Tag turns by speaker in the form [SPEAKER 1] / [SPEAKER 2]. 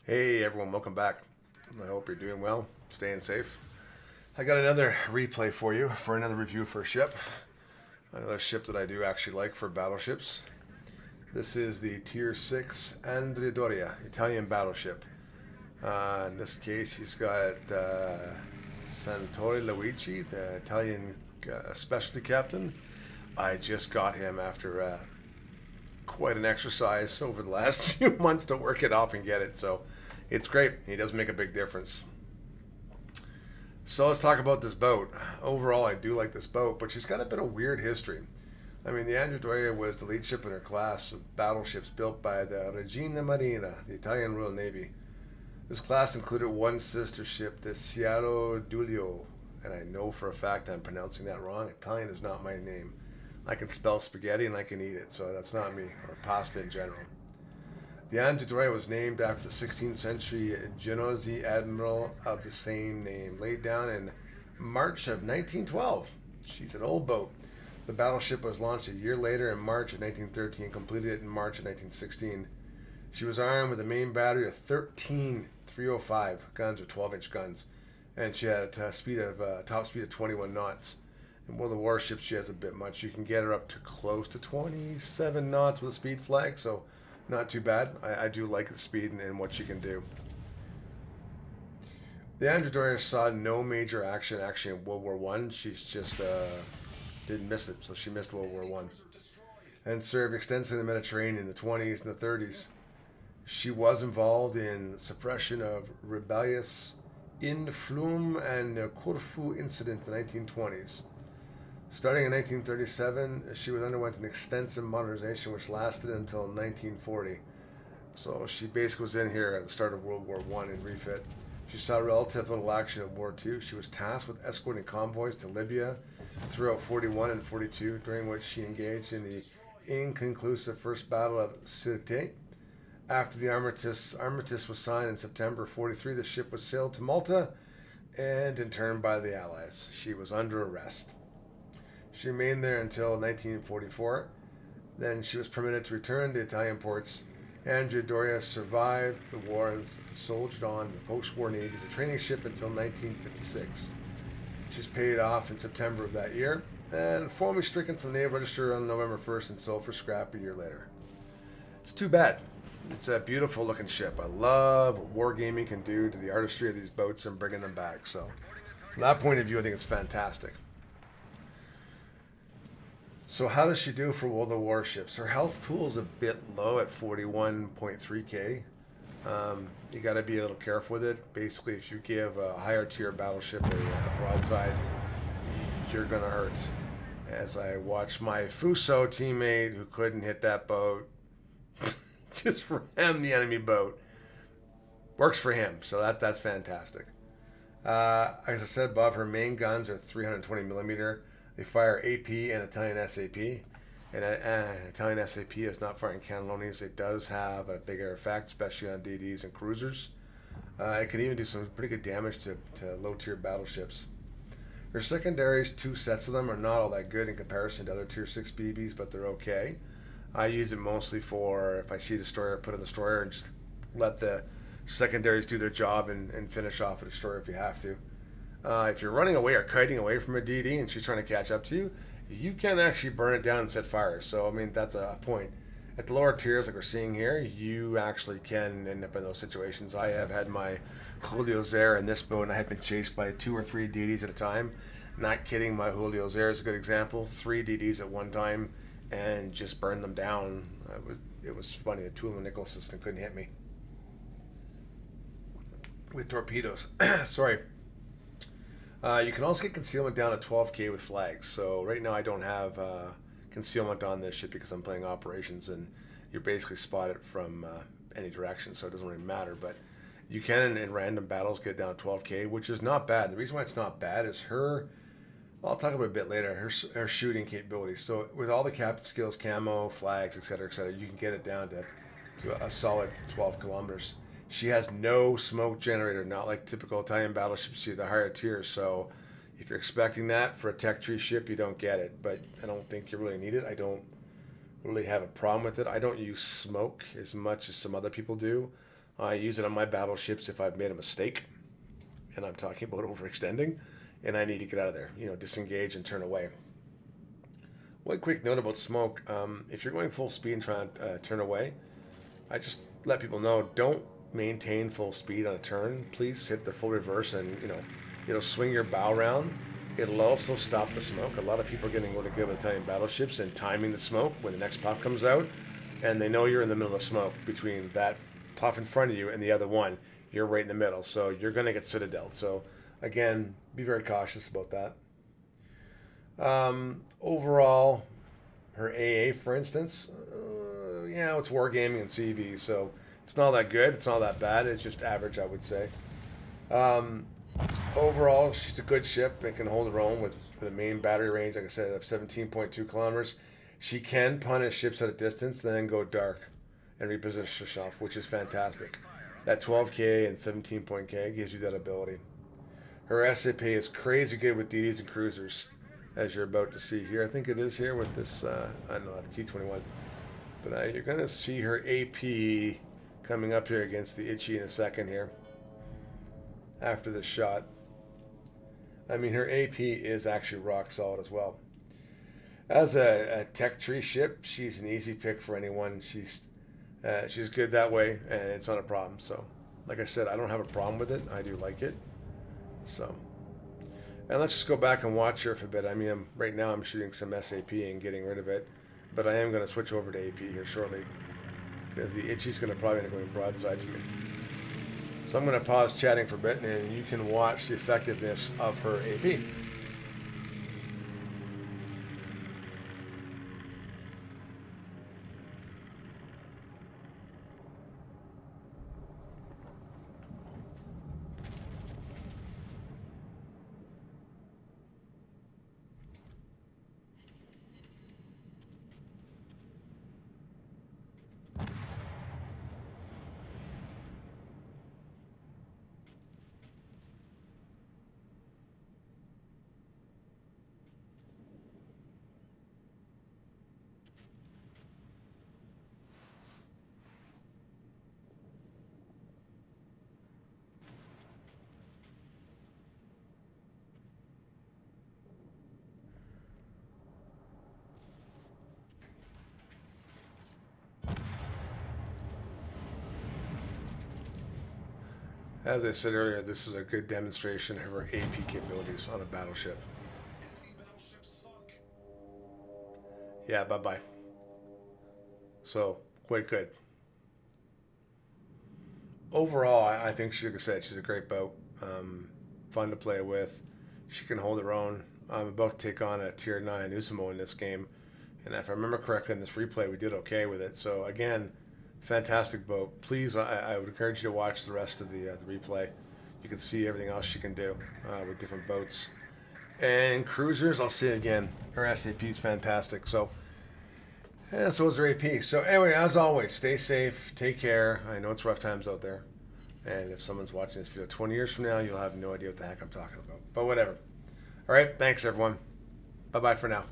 [SPEAKER 1] Hey everyone, welcome back. I hope you're doing well, staying safe. I got another replay for you for another review for a ship. Another ship that I do actually like for battleships. This is the Tier 6 Andrea Doria, Italian battleship. In this case, he's got Santore Luigi, the Italian specialty captain. I just got him after quite an exercise over the last few months to work it off and get it. So it's great. He does make a big difference. So let's talk about this boat. Overall, I do like this boat, but she's got a bit of weird history. I mean, the Andrea Doria was the lead ship in her class of battleships built by the Regia Marina, the Italian Royal Navy. This class included one sister ship, the Caio Duilio, and I know for a fact I'm pronouncing that wrong. Italian is not my name. I can spell spaghetti and I can eat it, so that's not me, or pasta in general. The Andrea Doria was named after the 16th century Genoese admiral of the same name, laid down in March of 1912. She's an old boat. The battleship was launched a year later in March of 1913 and completed it in March of 1916. She was armed with a main battery of 13 305 guns or 12-inch guns, and she had a top speed of 21 knots. In one of the warships, she has a bit much. You can get her up to close to 27 knots with a speed flag, so not too bad. I do like the speed and what she can do. The Andrea Doria saw no major action actually in World War One. She's just didn't miss it, so she missed World War One and served extensively in the Mediterranean in the 20s and the 30s. She was involved in suppression of rebellious in Fiume and Corfu incident in the 1920s. Starting in 1937, she underwent an extensive modernization which lasted until 1940. So she basically was in here at the start of World War One in refit. She saw relative little action in World War Two. She was tasked with escorting convoys to Libya throughout 41 and 42, during which she engaged in the inconclusive First Battle of Sirte. After the Armistice was signed in September 43, the ship was sailed to Malta and interned by the Allies. She was under arrest. She remained there until 1944. Then she was permitted to return to Italian ports. Andrea Doria survived the war and soldiered on in the post-war Navy as a training ship until 1956. She's paid off in September of that year and formally stricken from the Naval Register on November 1st and sold for scrap a year later. It's too bad. It's a beautiful looking ship. I love what wargaming can do to the artistry of these boats and bringing them back. So, from that point of view, I think it's fantastic. So, how does she do for World of Warships? Her health pool is a bit low at 41.3k. You got to be a little careful with it. Basically, if you give a higher tier battleship a broadside, you're going to hurt. As I watched my Fuso teammate who couldn't hit that boat just ram the enemy boat. Works for him, so that's fantastic. As I said above, her main guns are 320 millimeter. They fire AP and Italian SAP. And Italian SAP is not firing Calloni's. It does have a bigger effect, especially on DDs and cruisers. It can even do some pretty good damage to low tier battleships. Her secondaries, two sets of them, are not all that good in comparison to other tier 6 BBs, but they're okay. I use it mostly for if I see a destroyer, put a destroyer and just let the secondaries do their job and finish off a destroyer if you have to. If you're running away or kiting away from a DD and she's trying to catch up to you, you can actually burn it down and set fire. So, I mean, that's a point. At the lower tiers, like we're seeing here, you actually can end up in those situations. I have had my Julio Zer in this boat, and I have been chased by 2 or 3 DDs at a time. Not kidding, my Julio Zer is a good example. 3 DDs at one time and just burned them down. It was funny. The Tula Nicholas system couldn't hit me with torpedoes. Sorry. You can also get concealment down at 12k with flags. So right now I don't have concealment on this ship because I'm playing operations, and you're basically spotted from any direction, so it doesn't really matter. But you can in random battles get down to 12k, which is not bad. The reason why it's not bad is her. I'll talk about it a bit later. Her shooting capabilities. So with all the captain skills, camo, flags, etc., you can get it down to a solid 12 kilometers. She has no smoke generator, not like typical Italian battleships see the higher tiers. So if you're expecting that for a tech tree ship, you don't get it. But I don't think you really need it. I don't really have a problem with it. I don't use smoke as much as some other people do. I use it on my battleships if I've made a mistake, and I'm talking about overextending, and I need to get out of there, disengage and turn away. One quick note about smoke: if you're going full speed and trying to turn away, I just let people know, don't maintain full speed on a turn. Please hit the full reverse, and it'll swing your bow around. It'll also stop the smoke. A lot of people are getting really good with Italian battleships and timing the smoke when the next puff comes out, and they know you're in the middle of smoke between that puff in front of you and the other one. You're right in the middle, so you're going to get citadeled. So again, be very cautious about that. Overall, her AA, for instance, it's wargaming and CV, so it's not that good. It's not that bad. It's just average, I would say. Overall, she's a good ship and can hold her own with a main battery range, like I said, of 17.2 kilometers. She can punish ships at a distance, then go dark and reposition herself, which is fantastic. That 12K and 17.K gives you that ability. Her SAP is crazy good with DDs and cruisers, as you're about to see here. I think it is here with this, I don't know, T21. But you're going to see her AP coming up here against the Itchy in a second here. After this shot. I mean, her AP is actually rock solid as well. As a tech tree ship, she's an easy pick for anyone. She's good that way, and it's not a problem. So, like I said, I don't have a problem with it. I do like it. So, and let's just go back and watch her for a bit. I mean, right now I'm shooting some SAP and getting rid of it, but I am going to switch over to AP here shortly because the Itchy's going to probably end up going broadside to me. So I'm going to pause chatting for a bit, and you can watch the effectiveness of her AP. As I said earlier, this is a good demonstration of her AP capabilities on a battleship. Yeah, bye-bye. So, quite good. Overall, I think, like I said, she's a great boat. Fun to play with. She can hold her own. I'm about to take on a Tier 9 Usamo in this game. And if I remember correctly in this replay, we did okay with it. So, again, fantastic boat. Please, I would encourage you to watch the rest of the replay. You can see everything else she can do with different boats. And cruisers, I'll say it again. Her SAP is fantastic. So, yeah, so is her AP. So anyway, as always, stay safe, take care. I know it's rough times out there. And if someone's watching this video 20 years from now, you'll have no idea what the heck I'm talking about. But whatever. All right, thanks everyone. Bye-bye for now.